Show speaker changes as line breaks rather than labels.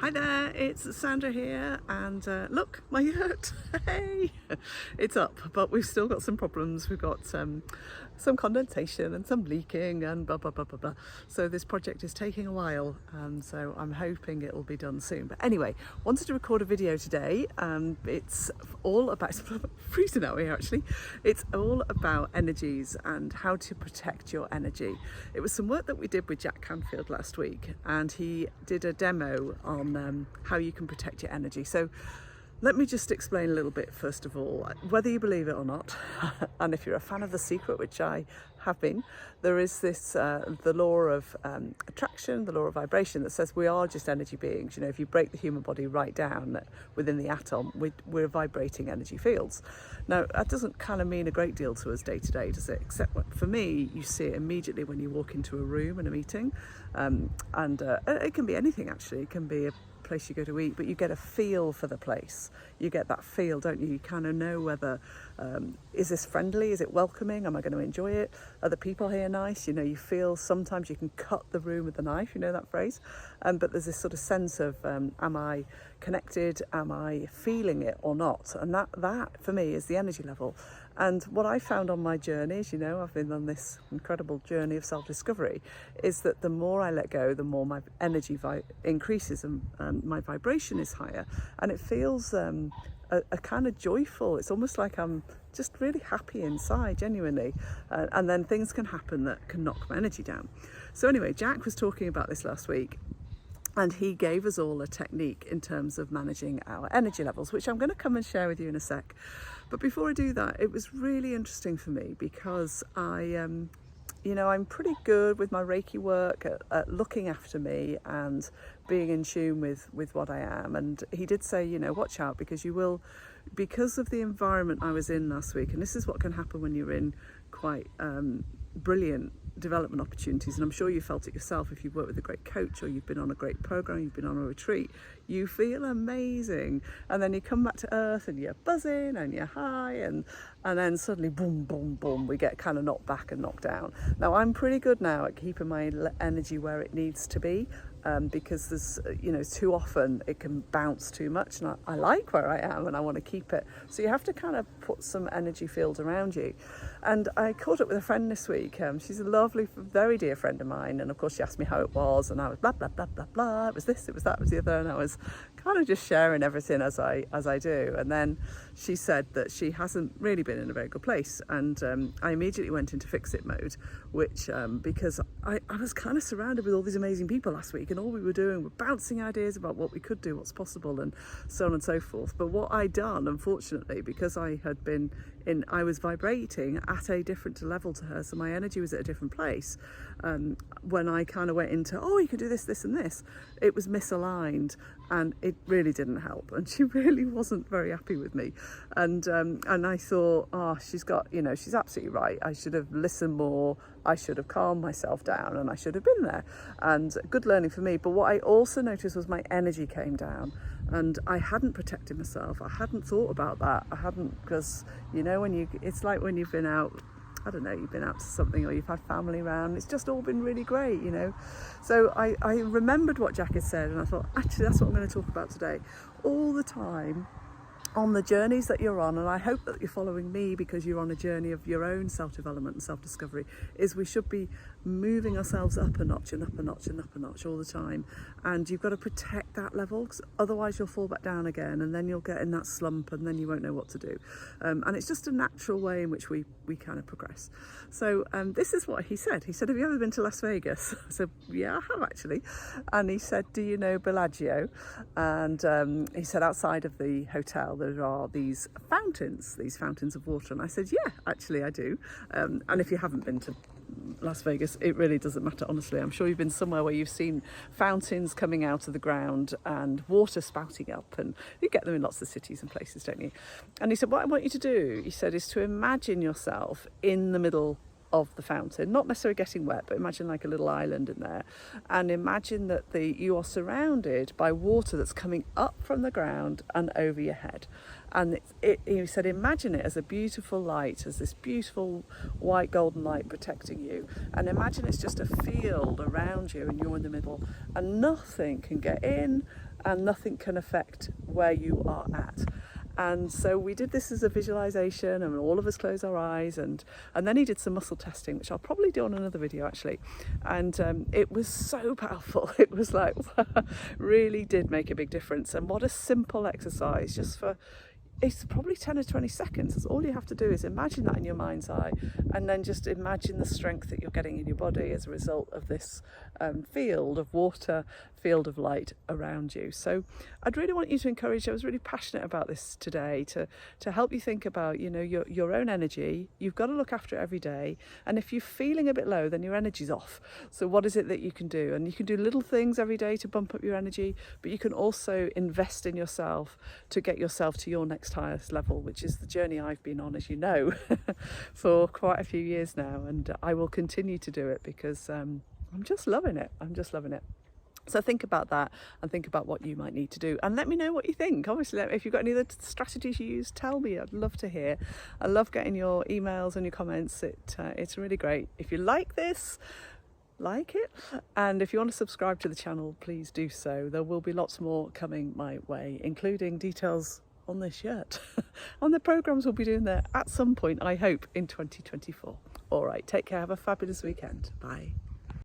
Hi there, it's Sandra here, and look, my yurt, hey, it's up, but we've still got some problems. We've got some condensation and some leaking and blah, blah, blah, blah, blah. So this project is taking a while, so I'm hoping it will be done soon. But anyway, wanted to record a video today. It's all about, it's freezing out here actually. It's all about energies and how to protect your energy. It was some work that we did with Jack Canfield last week, and he did a demo on how you can protect your energy. So let me just explain a little bit first of all, whether you believe it or not, and if you're a fan of The Secret, which I have been, there is this, the law of attraction, the law of vibration that says we are just energy beings. You know, if you break the human body right down within the atom, we're vibrating energy fields. Now, that doesn't kind of mean a great deal to us day to day, does it? Except for me, you see it immediately when you walk into a room in a meeting, and it can be anything actually. It can be a place you go to eat, but you get a feel for the place. You get that feel, don't you? You kind of know whether is this friendly, is it welcoming, am I going to enjoy it, are the people here nice? You know, you feel sometimes you can cut the room with a knife, you know that phrase, but there's this sort of sense of am I connected, am I feeling it or not? And that for me is the energy level. And what I found on my journeys, you know, I've been on this incredible journey of self-discovery, is that the more I let go, the more my energy increases and my vibration is higher. And it feels a kind of joyful. It's almost like I'm just really happy inside, genuinely. And then things can happen that can knock my energy down. So anyway, Jack was talking about this last week, and he gave us all a technique in terms of managing our energy levels, which I'm going to come and share with you in a sec. But before I do that, it was really interesting for me because you know, I'm pretty good with my Reiki work at looking after me and being in tune with what I am. And he did say, you know, watch out because you will, because of the environment I was in last week, and this is what can happen when you're in quite brilliant development opportunities, and I'm sure you felt it yourself if you've worked with a great coach or you've been on a great program, you've been on a retreat, you feel amazing, and then you come back to earth and you're buzzing and you're high, and then suddenly boom boom boom, we get kind of knocked back and knocked down. Now I'm pretty good now at keeping my energy where it needs to be, because there's, you know, too often it can bounce too much, and I like where I am and I want to keep it. So you have to kind of put some energy field around you. And I caught up with a friend this week. She's a lovely, very dear friend of mine, and of course she asked me how it was, and I was blah blah blah blah blah. It was this, it was that, it was the other, and I was kind of just sharing everything as I do. And then she said that she hasn't really been in a very good place, and I immediately went into fix it mode, which because I was kind of surrounded with all these amazing people last week, and all we were doing were bouncing ideas about what we could do, what's possible, and so on and so forth. But what I'd done, unfortunately, because I was vibrating at a different level to her, so my energy was at a different place. When I kind of went into, oh, you could do this, this and this, it was misaligned, and it really didn't help, and she really wasn't very happy with me. And I thought, oh, she's got, you know, she's absolutely right. I should have listened more, I should have calmed myself down, and I should have been there. And good learning for me. But what I also noticed was my energy came down, and I hadn't protected myself. I hadn't thought about that. I hadn't, because, you know, it's like when you've been out, I don't know, you've been out to something or you've had family around, it's just all been really great, you know. So I remembered what Jack had said, and I thought, actually, that's what I'm going to talk about today. All the time, on the journeys that you're on, and I hope that you're following me because you're on a journey of your own self-development and self-discovery, is we should be moving ourselves up a notch and up a notch and up a notch all the time. And you've got to protect that level, because otherwise you'll fall back down again, and then you'll get in that slump, and then you won't know what to do. And it's just a natural way in which we kind of progress. So this is what he said. He said, have you ever been to Las Vegas? I said, yeah, I have actually. And he said, do you know Bellagio? And he said, outside of the hotel there are these fountains of water. And I said, yeah, actually I do. And if you haven't been to Las Vegas, it really doesn't matter, honestly. I'm sure you've been somewhere where you've seen fountains coming out of the ground and water spouting up, and you get them in lots of cities and places, don't you? And he said, what I want you to do, he said, is to imagine yourself in the middle of the fountain, not necessarily getting wet, but imagine like a little island in there, and imagine that you are surrounded by water that's coming up from the ground and over your head. And he said, imagine it as a beautiful light, as this beautiful white golden light protecting you, and imagine it's just a field around you and you're in the middle, and nothing can get in, and nothing can affect where you are at. And so we did this as a visualization, and all of us closed our eyes, and then he did some muscle testing, which I'll probably do on another video actually. And it was so powerful. It was like really did make a big difference. And what a simple exercise, just for, it's probably 10 or 20 seconds. That's all you have to do, is imagine that in your mind's eye, and then just imagine the strength that you're getting in your body as a result of this field of water, field of light around you. So I'd really want you to encourage, I was really passionate about this today, to help you think about, you know, your own energy. You've got to look after it every day, and if you're feeling a bit low, then your energy's off. So what is it that you can do? And you can do little things every day to bump up your energy, but you can also invest in yourself to get yourself to your next highest level, which is the journey I've been on, as you know, for quite a few years now, and I will continue to do it because I'm just loving it. I'm just loving it. So think about that, and think about what you might need to do, and let me know what you think. Obviously, if you've got any other strategies you use, tell me. I'd love to hear. I love getting your emails and your comments. It's really great. If you like this, like it, and if you want to subscribe to the channel, please do so. There will be lots more coming my way, including details on this shirt on the programs we'll be doing there at some point, I hope, in 2024. All right, take care, have a fabulous weekend. Bye.